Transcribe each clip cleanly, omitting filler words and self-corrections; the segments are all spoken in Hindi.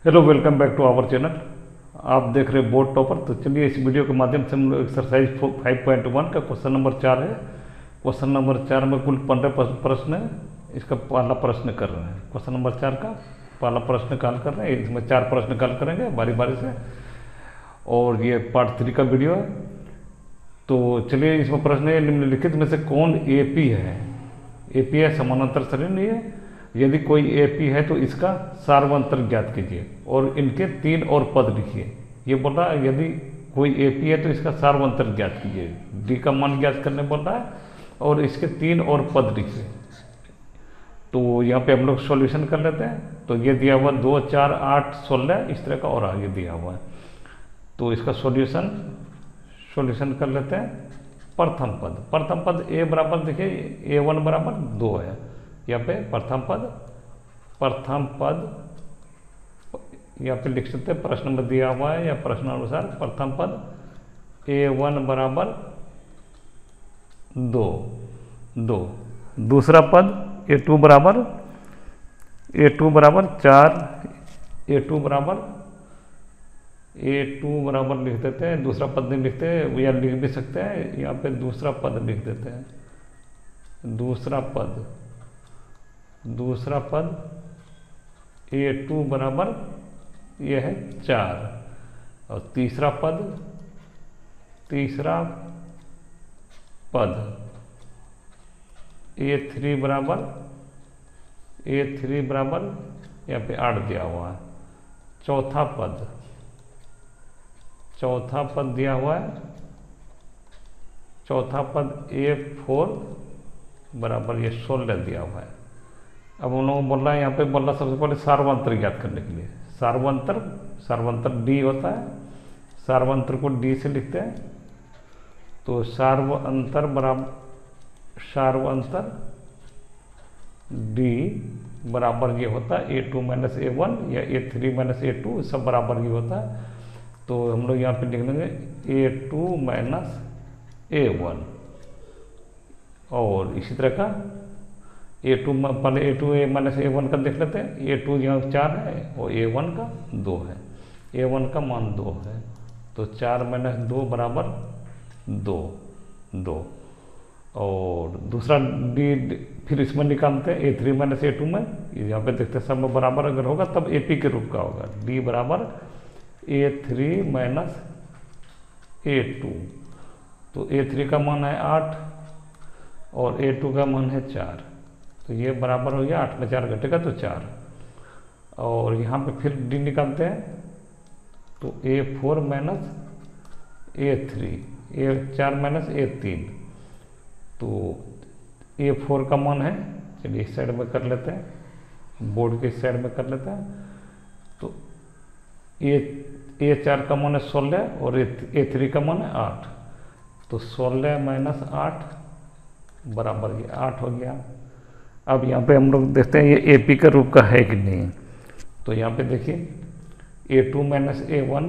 Hello, welcome back to our channel. आप देख रहे हैं बोर्ड टॉपर। तो चलिए इस वीडियो के माध्यम से हम लोग एक्सरसाइज 5.1 का क्वेश्चन नंबर 4 है। क्वेश्चन नंबर 4 में कुल 15 प्रश्न है। इसका पहला प्रश्न कर रहे हैं। क्वेश्चन नंबर 4 का पहला प्रश्न हल कर रहे हैं। इसमें 4 प्रश्न हल करेंगे बारी बारी से, और ये पार्ट 3 का वीडियो है। तो चलिए, इसमें प्रश्न है, निम्नलिखित में से कौन एपी है? एपी है समानांतर सरणी है। यदि कोई एपी है तो इसका सार्वंतर ज्ञात कीजिए और इनके 3 और पद लिखिए। ये बोल रहा है यदि कोई एपी है तो इसका सार्वंतर ज्ञात कीजिए, डी का मान ज्ञात करने बोल रहा है, और इसके 3 और पद लिखिए। तो यहाँ पे हम लोग सॉल्यूशन कर लेते हैं। तो ये दिया हुआ 2, 4, 8, 16 इस तरह का और आगे दिया हुआ है। तो इसका सॉल्यूशन कर लेते हैं। प्रथम पद ए बराबर, देखिए A1 बराबर 2 है। यहाँ पे प्रथम पद यहाँ पे लिख सकते हैं, प्रश्न में दिया हुआ है या प्रश्न अनुसार प्रथम पद A1 बराबर 2। दूसरा पद A2 बराबर 4। A2 बराबर लिख देते हैं। दूसरा पद नहीं लिखते या लिख भी सकते हैं, यहाँ पे दूसरा पद लिख देते हैं। दूसरा पद A2 बराबर ये है 4। और तीसरा पद A3 बराबर यहाँ पे 8 दिया हुआ है। चौथा पद दिया हुआ है। चौथा पद A4 बराबर ये 16 दिया हुआ है। अब उन लोगों बोल रहा है, यहाँ पे बोल रहा सबसे पहले सार्वंतर ज्ञात करने के लिए। सार्वंतर डी होता है। सार्वंतर को डी से लिखते हैं। तो सार्वंतर डी बराबर ये होता है A2 माइनस A1 या A3 माइनस A2, सब बराबर ये होता है। तो हम लोग यहाँ पे लिख लेंगे A2 माइनस A1। और इसी तरह का A2 पहले A2 माइनस A1 का देख लेते हैं। A2 यहाँ 4 है और A1 का 2 है। A1 का मान 2 है, तो 4 माइनस 2 बराबर 2। और दूसरा डी फिर इसमें निकालते हैं A3 माइनस A2 में। यहाँ पे देखते हैं सब में बराबर अगर होगा तब AP के रूप का होगा। डी बराबर A3 माइनस A2। तो A3 का मान है 8 और A2 का मान है 4। तो ये बराबर हो गया, 8 में 4 घटेगा तो 4। और यहाँ पे फिर डी निकालते हैं। तो A4 minus A3, A4 minus A3। तो A4 का मान है, चलिए इस साइड में कर लेते हैं, बोर्ड के इस साइड में कर लेते हैं। तो A4 का मान है 16 और A3 का मान है 8। तो 16 माइनस 8 बराबर ये 8 हो गया। अब यहाँ पे हम लोग देखते हैं ये AP का रूप का है कि नहीं। तो यहाँ पे देखिए A2 माइनस A1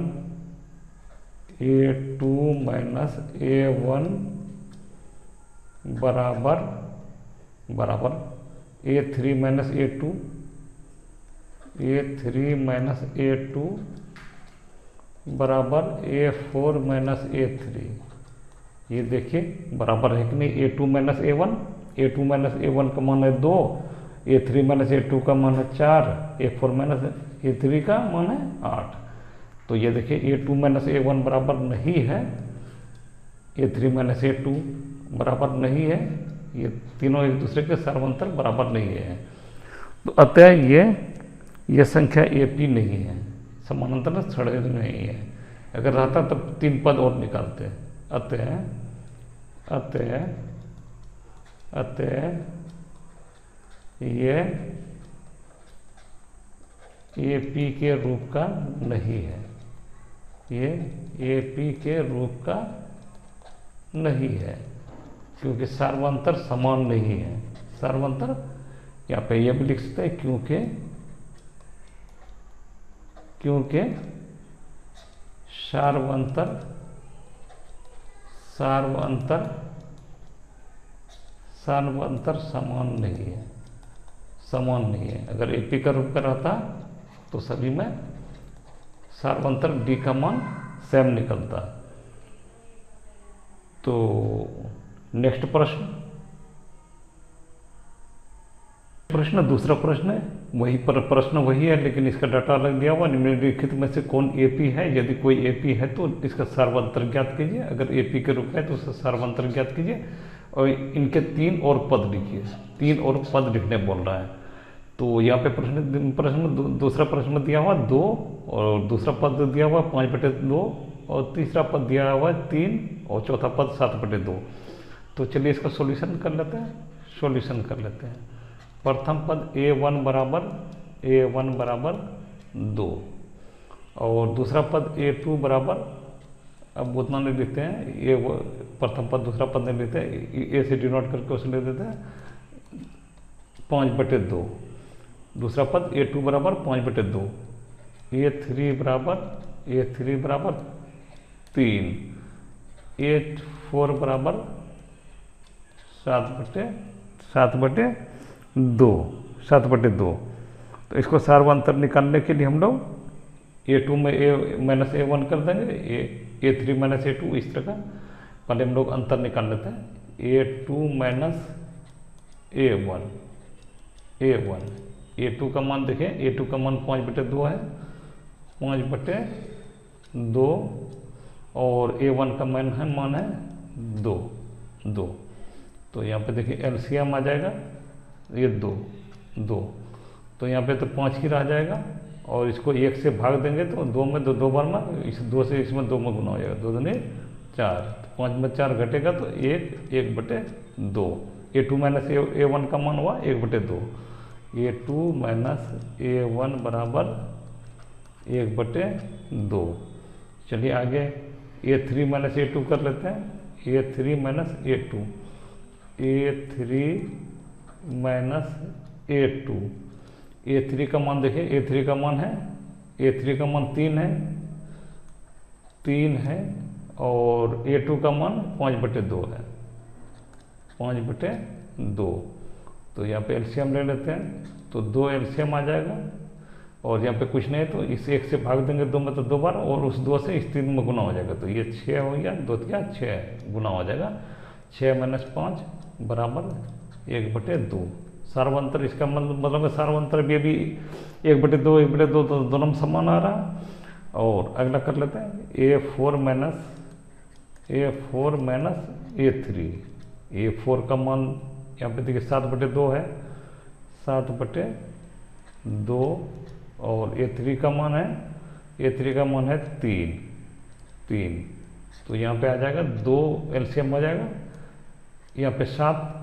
बराबर A3 माइनस A2 बराबर A4 माइनस A3। ये देखिए बराबर है कि नहीं। A2 माइनस A1 का मान है 2, A3 माइनस A2 का मान है 4, A4 माइनस A3 का मान है 8। तो ये देखिए A2 माइनस A1 बराबर नहीं है, A3 माइनस A2 बराबर नहीं है। ये तीनों एक दूसरे के सार्वंतर बराबर नहीं है। तो अतः ये संख्या AP नहीं है, समानांतर सरणी नहीं है। अगर रहता तब 3 पद और निकालते। अतः ये AP के रूप का नहीं है। ये AP के रूप का नहीं है क्योंकि सार्वंतर समान नहीं है। सार्वंतर यहाँ पे ये भी लिख सकते हैं क्योंकि सार्वंतर समान नहीं है। अगर AP का रूप का रहता तो सभी में सार्वंतर डी का मान सेम निकलता है। तो नेक्स्ट प्रश्न दूसरा प्रश्न है, वही प्रश्न वही है लेकिन इसका डाटा अलग दिया हुआ। निम्नलिखित में से कौन एपी है? यदि कोई एपी है तो इसका सार्वंतर ज्ञात कीजिए। अगर एपी के रूप में है तो उसका सार्वंतर ज्ञात कीजिए और इनके 3 और पद लिखिए। 3 और पद लिखने बोल रहा है। तो यहाँ पे दूसरा प्रश्न दिया हुआ 2 और दूसरा पद दिया हुआ 5/2 और तीसरा पद दिया हुआ 3 और चौथा पद 7/2। तो चलिए इसका सॉल्यूशन कर लेते हैं। प्रथम पद a1 बराबर 2 और दूसरा पद a2 बराबर, अब उतना नहीं लिखते हैं, ये प्रथम पद दूसरा पद नहीं लेते हैं, ए से डिनोट करके उसे ले देते हैं 5/2। दूसरा पद a2 बराबर 5/2, a3 बराबर 3, a4 बराबर 7/2। तो इसको सार्वंतर निकालने के लिए हम लोग a2 में a-1 कर देंगे, a3 - a2 इस तरह का। पहले हम लोग अंतर निकाल लेते हैं। a2 - a1, a2 का मान देखें, a2 का मान 5/2 है, 5/2 और a1 का मान है 2। तो यहाँ पे देखिए एलसीएम आ जाएगा, ये 2। तो यहाँ पे तो 5 ही रह जाएगा और इसको 1 से भाग देंगे तो 2 में 2 बार में, इस 2 से इसमें 2 में गुना हो जाएगा, 2 दूनी 4। 5 में 4 घटेगा तो 1/2। a2 - a1 का मान हुआ 1/2। a2 - a1 बराबर 1/2। चलिए आगे a3 - a2 कर लेते हैं। a3 - a2, a3 - a2, a3 का मान देखिए, a3 का मान 3 है और a2 का मान 5/2 है, 5/2। तो यहाँ पे एलसीएम ले लेते हैं, तो 2 एलसीएम आ जाएगा और यहाँ पे कुछ नहीं है तो इस 1 से भाग देंगे 2 में तो 2 बार और उस 2 से इस 3 में गुना हो जाएगा। तो ये 6 हो गया, 2 या 6 गुना हो जाएगा। 6 - 5 बराबर 1/2। सार्वंतर इसका मतलब है सार्वंतर भी अभी 1/2 तो दोनों में समान आ रहा है। और अगला कर लेते हैं a4 - a3। a4 का मान यहाँ पे देखिए 7/2 है, 7/2 और a3 का मान है 3। तो यहाँ पे आ जाएगा 2 एलसीएम आ जाएगा, यहाँ पे 7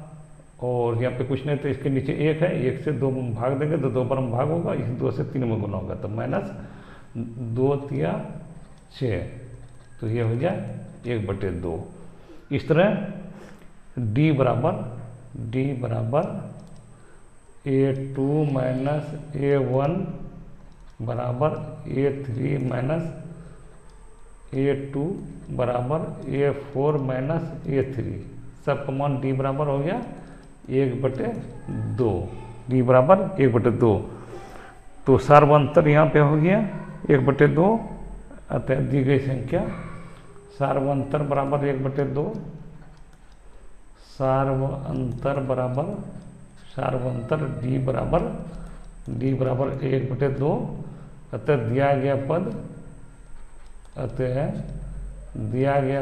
और यहाँ पे कुछ नहीं तो इसके नीचे 1 है, 1 से 2 में भाग देंगे तो 2 बार में भाग होगा, इस 2 से 3 में गुना होगा तो -2 या 6। तो ये हो गया 1/2। इस तरह d बराबर a2 - a1 बराबर a3 - a2 बराबर a4 - a3, सबका मान d बराबर हो गया 1/2। d बराबर 1/2। तो सार्वंतर यहाँ पे हो गया 1/2, अतः दी गई संख्या सार्वंतर बराबर 1/2, सार्वंतर d बराबर 1/2, अतः दिया गया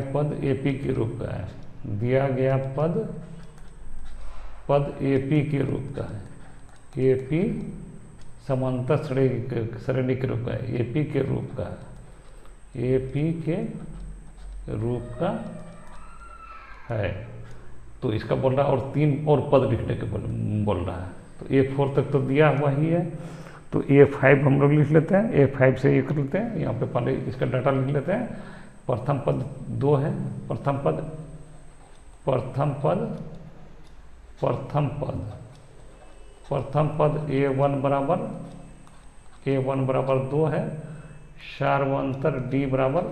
पद AP के रूप का है, दिया गया पद AP के रूप का है, AP समांतर श्रेणी के रूप का है, AP के रूप का है, AP के रूप का है। तो इसका बोल रहा है और 3 और पद लिखने के बोल रहा है। तो A4 तक तो दिया हुआ ही है, तो A5 हम लोग लिख लेते हैं। A5 से ये कर लेते हैं, यहाँ पे पहले इसका डाटा लिख लेते हैं। प्रथम पद 2 है, प्रथम पद A1 बराबर 2 है। सार्वंतर D बराबर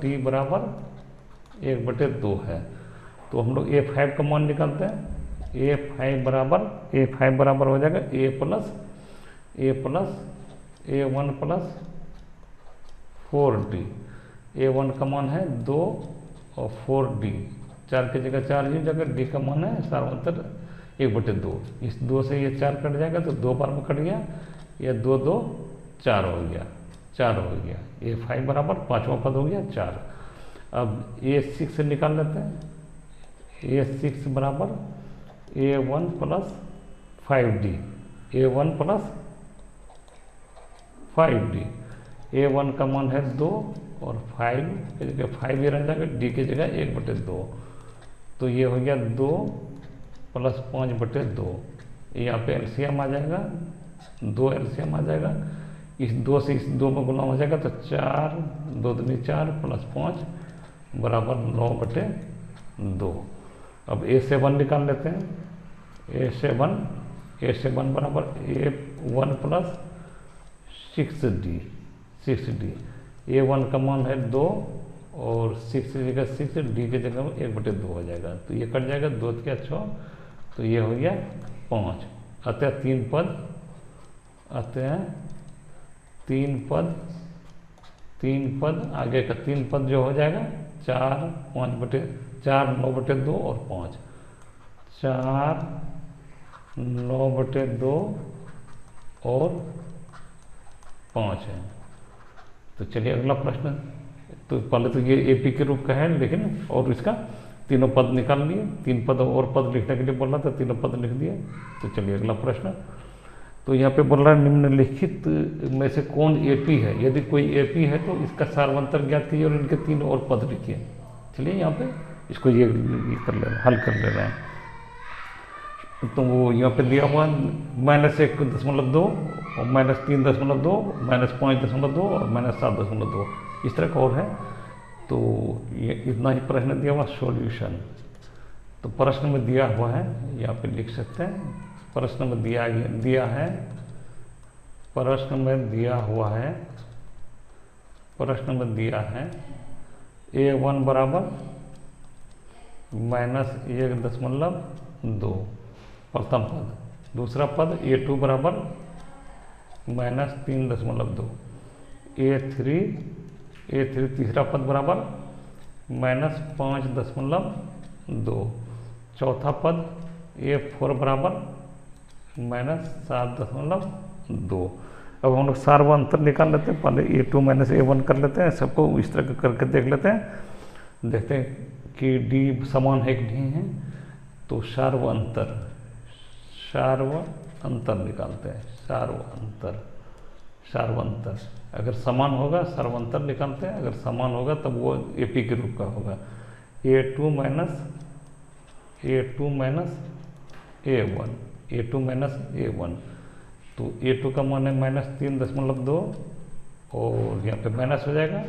D बराबर 1/2 है। तो हम लोग A5 का मान निकालते हैं। A5 बराबर हो जाएगा A+A+A1+4D। A1 का मान है 2 और 4D, 4 की जगह 4 ही हो जाएगा। D का मान है सार्वंतर 1/2। इस 2 से ये 4 कट जाएगा तो 2 बार में कट गया, ये 2 2 4 हो गया, 4 हो गया। A5 बराबर 5वां पद हो गया 4। अब A6 से निकाल लेते हैं। A6 बराबर A1 + 5D, A1 + 5D। A1 का मान है 2 और 5 की जगह 5 ही रह जाएगा, D की जगह 1/2। तो ये हो गया 2 + 5/2। यहाँ पे एलसीएम आ जाएगा, 2 एलसीएम आ जाएगा। इस 2 से इस 2 में गुना हो जाएगा तो 4, 2 दूनी 4 + 5 बराबर 9/2। अब A7 निकाल लेते हैं। A7 बराबर A1 + 6D। A1 का मान है 2 और 6 की जगह 6, D की जगह 1/2 हो जाएगा। तो ये कट जाएगा, 2 क्या 6, तो ये हो गया 5। अतः 3 पद, अतः 3 पद, 3 पद, आगे का 3 पद जो हो जाएगा 4 9/2 और 5, 4 9/2 और 5 है। तो चलिए अगला प्रश्न। तो पहले तो ये एपी के रूप का है, लेकिन और इसका तीनों पद निकाल लिए। 3 पद और पद लिखने के लिए बोल रहा था, तीनों पद लिख दिए। तो चलिए अगला प्रश्न। तो यहाँ पे बोल रहा है निम्नलिखित में से कौन एपी है। यदि कोई एपी है तो इसका सार्वंतर ज्ञात कीजिए और इनके 3 और पद लिखिए। चलिए यहाँ पे इसको ये कर ले, हल कर ले रहे हैं। तो वो यहाँ पे दिया हुआ -1.2 और -3.2, -5.2 और -7.2, इस तरह का और है। तो ये इतना ही प्रश्न दिया हुआ। सॉल्यूशन तो प्रश्न में दिया हुआ है, यहाँ पे लिख सकते हैं। प्रश्न में दिया है, प्रश्न में दिया हुआ है, प्रश्न में दिया है A1 बराबर -1.2 प्रथम पद। दूसरा पद A2 बराबर -3.2। A3 तीसरा पद बराबर -5.2। चौथा पद A4 बराबर -7.2। अब हम लोग सार्वंतर निकाल लेते हैं। पहले A2 - A1 कर लेते हैं, सबको इस तरह करके देख लेते हैं। देखते हैं कि D समान है कि नहीं है। तो सार्वंतर निकालते हैं। सार्वंतर अगर समान होगा सार्वंतर निकालते हैं, अगर समान होगा तब वो एपी के रूप का होगा। A2 - A1। तो A2 का मान है -3.2 और यहाँ पे माइनस हो जाएगा,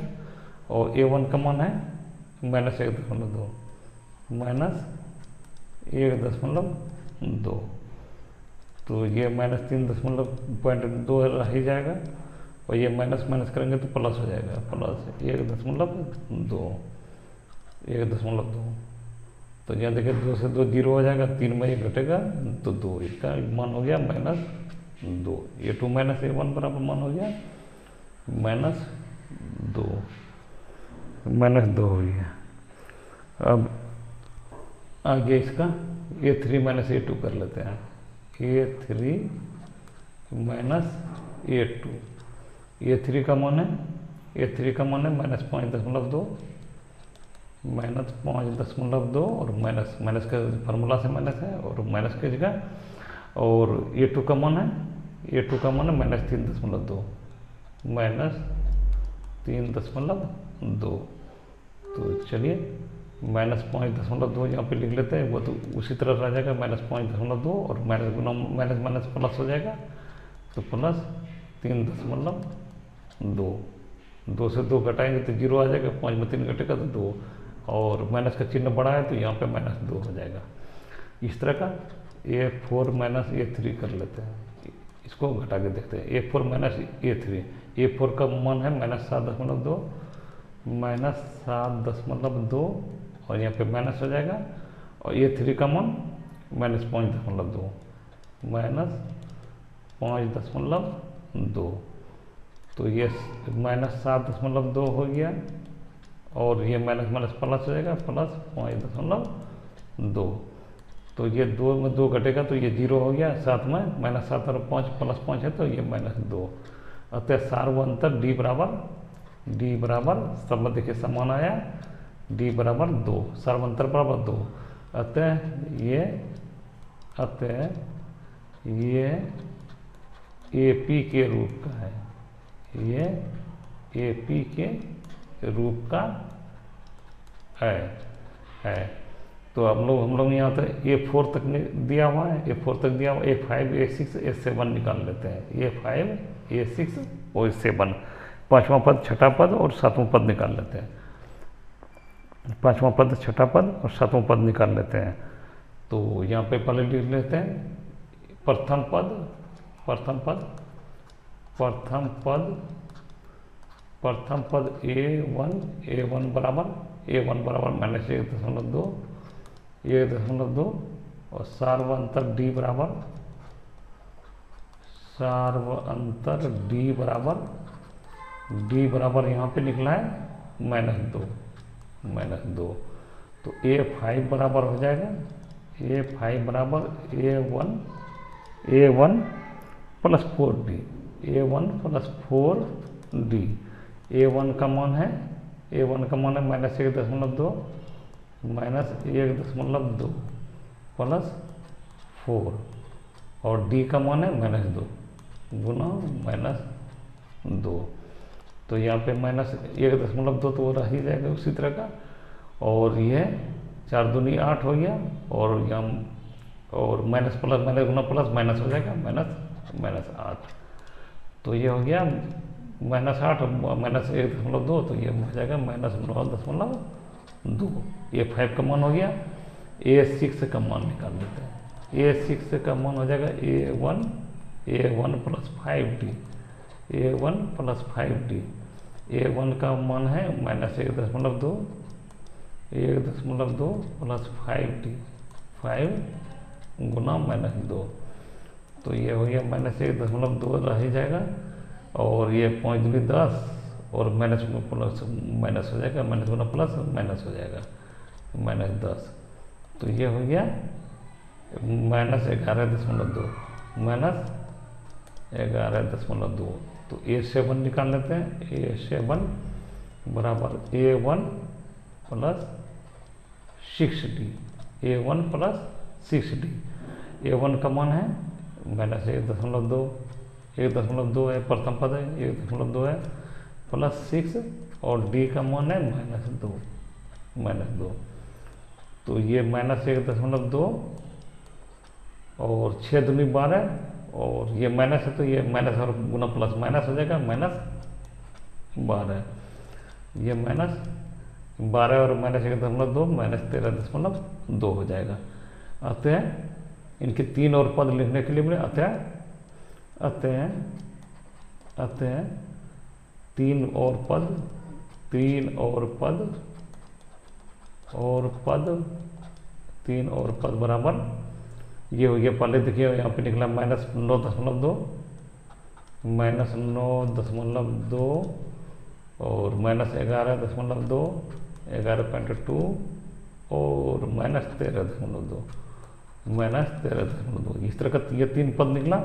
और A1 का मान है -1.2, -1.2। तो ये -3.2 रह ही जाएगा, और ये माइनस करेंगे तो प्लस हो जाएगा, +1.2। तो यहाँ देखिए 2 से 2 0 हो जाएगा, 3 में ये घटेगा तो 2, इसका मान हो गया -2। A2 - A1 बराबर मान हो गया -2 हो गया। अब आगे इसका A3 - A2 कर लेते हैं। A3 - A2। A3 का मान है -5.2, और माइनस का फार्मूला से माइनस है और माइनस की जगह। और A2 का मान है -3.2, तो चलिए -5.2 यहाँ पे लिख लेते हैं। वो तो उसी तरह रह जाएगा -5.2, और माइनस प्लस हो जाएगा तो +3.2। 2 से 2 घटाएंगे तो 0 आ जाएगा, 5 में 3 घटेगा तो 2, और माइनस का चिन्ह बड़ा है तो यहाँ पे -2 हो जाएगा। इस तरह का A4 - A3 कर लेते हैं। इसको घटा के देखते हैं। A4 - A3। A4 का मान है -7.2, और यहाँ पे माइनस हो जाएगा, और A3 का मान -5.2 -5.2, तो ये -7.2 हो गया, और ये माइनस माइनस प्लस हो जाएगा, +5.2, तो ये 2 में 2 घटेगा तो ये 0 हो गया, 7 में -7 और 5 +5 है तो ये -2। अतः सार्वंतर D बराबर सब में देखिए समान आया, D बराबर 2, सार्वंतर बराबर 2। अतः ये AP के रूप का है, ये AP के रूप का है। तो हम लोग यहाँ पे A4 तक दिया हुआ है, A4 तक दिया हुआ, A5 A6 A7 निकाल लेते हैं, A5 A6 और A7, पांचवा पद छठा पद और सातवां पद निकाल लेते हैं, पांचवा पद छठा पद और सातवां पद निकाल लेते हैं। तो यहाँ पे पहले लिख लेते हैं प्रथम पद A1 बराबर -1.2 और सार्वंतर D बराबर यहाँ पे निकला है -2, तो A5 बराबर हो जाएगा, A5 बराबर A1 + 4D, A1 + 4D। A1 का मान है -1.2 + 4, और D का मान है -2 गुना -2, तो यहाँ पे -1.2 तो रह ही जाएगा उसी तरह का, और यह 4 दूनी 8 हो गया, और यहाँ और माइनस प्लस माइनस गुना प्लस माइनस हो जाएगा, -8, तो ये हो गया -8 -1.2, तो ये हो जाएगा -9.2। ये 5 का मान हो गया। A6 का मान निकाल लेते हैं, A6 का मान हो जाएगा A1 + 5D, A1 + 5D। A1 का मान है -1.2 + 5D, 5 गुना -2, तो ये हो गया -1.2 रह ही जाएगा, और ये 5 दूनी 10 और माइनस प्लस माइनस हो जाएगा, माइनस गुना प्लस माइनस हो जाएगा, -10, तो ये हो गया -11.2 -11.2। तो A7 निकाल लेते हैं, A7 बराबर A1 + 6D, A1 + 6D। A1 का मान है -1.2 है, प्रथम पद है 1.2 है, +6, और D का मान है -2, तो ये -1.2 और 6 दूनी 12, और ये माइनस है तो ये माइनस और गुना प्लस माइनस हो जाएगा, -12, ये -12 और -1.2 -13.2 हो जाएगा। अतः इनके 3 और पद लिखने के लिए मैंने अतः 3 और पद बराबर ये हो गया। पहले देखिए यहाँ पे निकला -9.2 और -11.2 11.2 और -13.2 इस तरह का ये 3 पद निकला।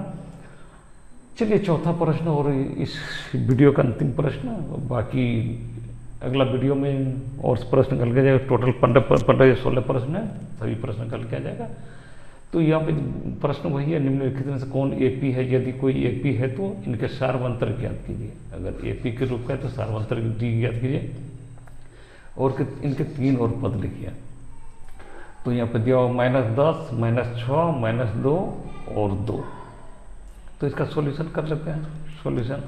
चलिए चौथा प्रश्न और इस वीडियो का अंतिम प्रश्न, बाकी अगला वीडियो में और प्रश्न कल के जाएगा। टोटल 15-16 प्रश्न है, सभी प्रश्न कल के आ जाएगा। तो यहाँ पे प्रश्न वही है, निम्नलिखित में से कौन AP है? यदि कोई AP है तो इनके सार्वंतर ज्ञात कीजिए। अगर AP के रूप का है तो सार्वंतर D ज्ञात कीजिए, और इनके 3 और पद लिखिए। तो यहाँ पे दिया हुआ -10 -6 -2 और 2। तो इसका सॉल्यूशन कर लेते हैं। सॉल्यूशन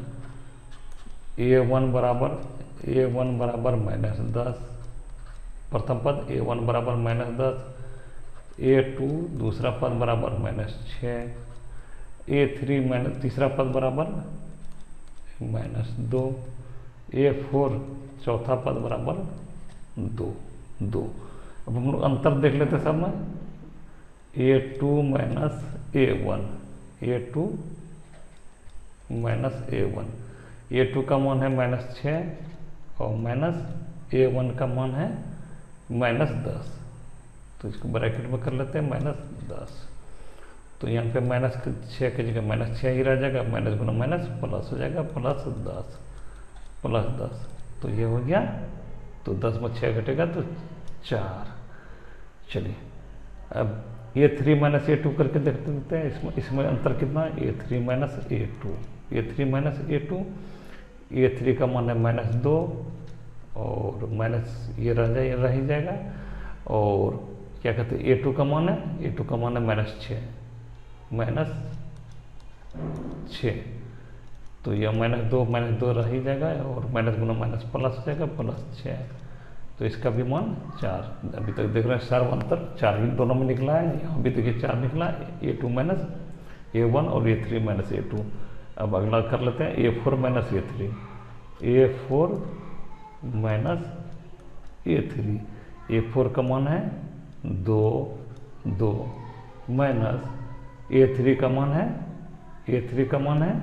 A1 बराबर -10, प्रथम पद A1 बराबर -10, A2 दूसरा पद बराबर -6, A3 तीसरा पद बराबर -2, A4 चौथा पद बराबर 2। अब हम लोग अंतर देख लेते हैं सब में। A2 minus A1, A2 minus A1। A2 का मान है -6 और माइनस A1 का मान है -10। तो इसको ब्रैकेट में कर लेते हैं -10। तो यहाँ पे -6 की जगह -6 ही रह जाएगा, माइनस गुना माइनस प्लस हो जाएगा +10, +10। तो ये हो गया। तो 10 में 6 घटेगा तो 4। चलिए अब A3 माइनस A2 करके देखते हैं इसमें अंतर कितना, A3 minus A2, A3 minus A2। A3 का मान है -2 और माइनस ये रह ही जाएगा। और क्या कहते हैं A2 का मान है, A2 का मान है -6, -6। तो यह -2 रह ही जाएगा और माइनस गुना माइनस प्लस हो जाएगा +6। तो इसका भी मान 4। अभी तक देख रहे हैं सार्व अंतर 4 ही दोनों में निकला है। यहाँ भी देखिए 4 निकला, A2 माइनस A1 और A3 माइनस A2। अब अगला कर लेते हैं A4 minus A3, A4 minus A3। A4 का मान है 2 माइनस A3 का मान है, A3 का मान है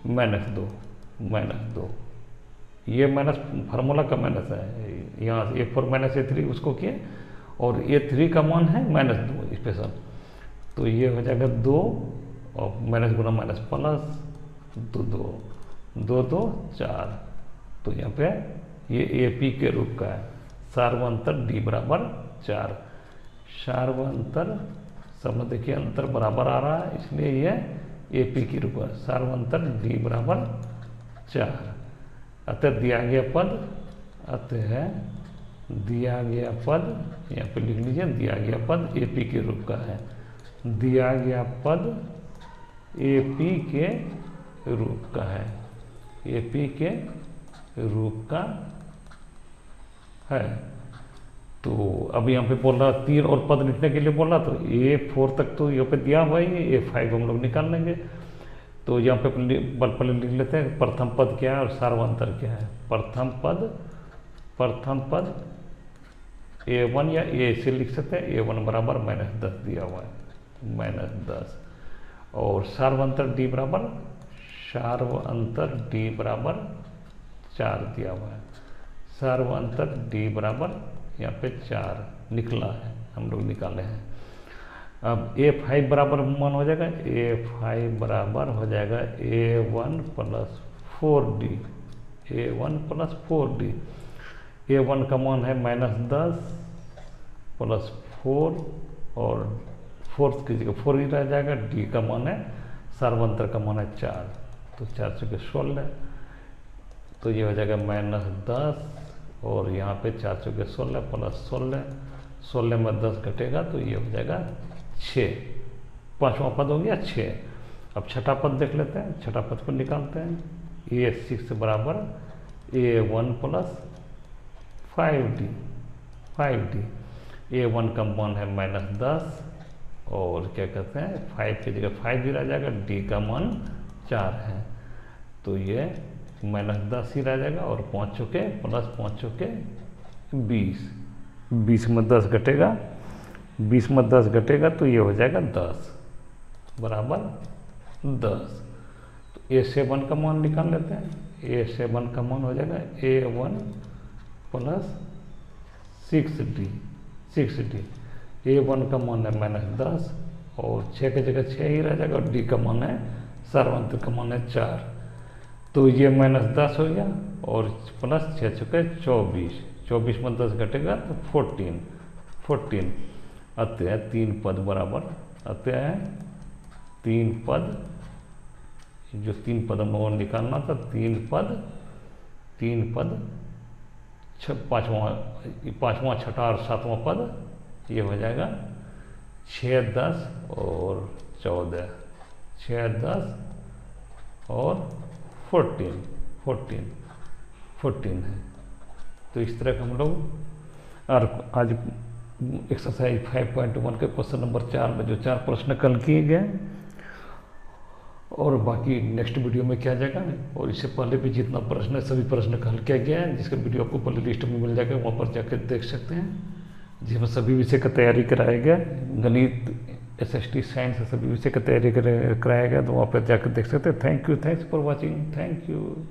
-2। ये माइनस फार्मूला का माइनस है, यहाँ A4 माइनस A3 उसको किए और A3 का मान है -2 स्पेशल। तो ये हो जाएगा 2 और माइनस गुना माइनस प्लस 2 4। तो यहाँ पे ये AP के रूप का है। सार्वंतर D बराबर 4। सार्वंतर सब में देखिए अंतर बराबर आ रहा है, इसलिए ये AP की रूप है। सार्वंतर D बराबर 4। अतः दिया गया पद यहाँ पे लिख लीजिए, दिया गया पद AP के रूप का है। दिया गया पद AP के रूप का है, AP के रूप का है। तो अब यहाँ पे बोल रहा 3 और पद लिखने के लिए बोल रहा, तो A4 तक तो यहाँ पे दिया हुआ ही, A5 हम लोग निकाल लेंगे। तो यहाँ पे पहले लिख लेते हैं प्रथम पद क्या है और सार्वंतर क्या है। प्रथम पद A1 या A से लिख सकते हैं, A1 बराबर -10 दिया हुआ है, -10। और सार्वंतर D बराबर 4 दिया हुआ है। सार्वंतर D बराबर यहाँ पे 4 निकला है, हम लोग निकाले हैं। अब A5 बराबर मान हो जाएगा, A5 बराबर हो जाएगा A1 plus 4D, A1 plus 4D। A1 का मान है -10 प्लस 4 और 4 की जगह 4 ही रह जाएगा। D का मान है, सार्वंतर का मान है 4, तो 4 से 16। तो ये हो जाएगा -10 और यहाँ पे 4 चौके 16 प्लस 16 में 10 घटेगा तो ये हो जाएगा 6। पांचवा पद हो गया 6। अब छठा पद देख लेते हैं, छठा पद को निकालते हैं। A6 बराबर A1 प्लस 5D। A1 का मान है -10 और क्या कहते हैं 5 की जगह 5 ही रह जाएगा। D का मान 4 है, तो ये -10 ही रह जाएगा और 5 चौके प्लस 5 चौके 20 में 10 घटेगा, 20 में 10 घटेगा तो ये हो जाएगा 10 बराबर 10। तो A7 का मान निकाल लेते हैं। A7 का मान हो जाएगा A1 प्लस 6D। A1 का मान है -10 और 6 की जगह 6 ही रह जाएगा और D का मान है, सार्वंतर का मान है 4। तो ये -10 हो गया और प्लस 6 चौके 24 में 10 घटेगा तो 14। अतः 3 पद बराबर, अतः 3 पद, जो 3 पद हम लोगों ने निकालना था, 3 पद पाँचवा छठा और सातवां पद ये हो जाएगा 6 10 और 14, 6 10 और 14 है। तो इस तरह का हम लोग और आज एक्सरसाइज 5.1 के क्वेश्चन नंबर 4 में जो 4 प्रश्न कल किए गए और बाकी नेक्स्ट वीडियो में क्या जाएगा और इससे पहले भी जितना प्रश्न है सभी प्रश्न हल किया गया है, जिसका वीडियो आपको पहले लिस्ट में मिल जाएगा, वहाँ पर जाकर देख सकते हैं, जिसमें सभी विषय का तैयारी कराया गया। गणित SST साइंस सभी विषय का तैयारी कराया गया, तो वहाँ पर जाकर देख सकते हैं। Thank you, thanks for watching, thank you.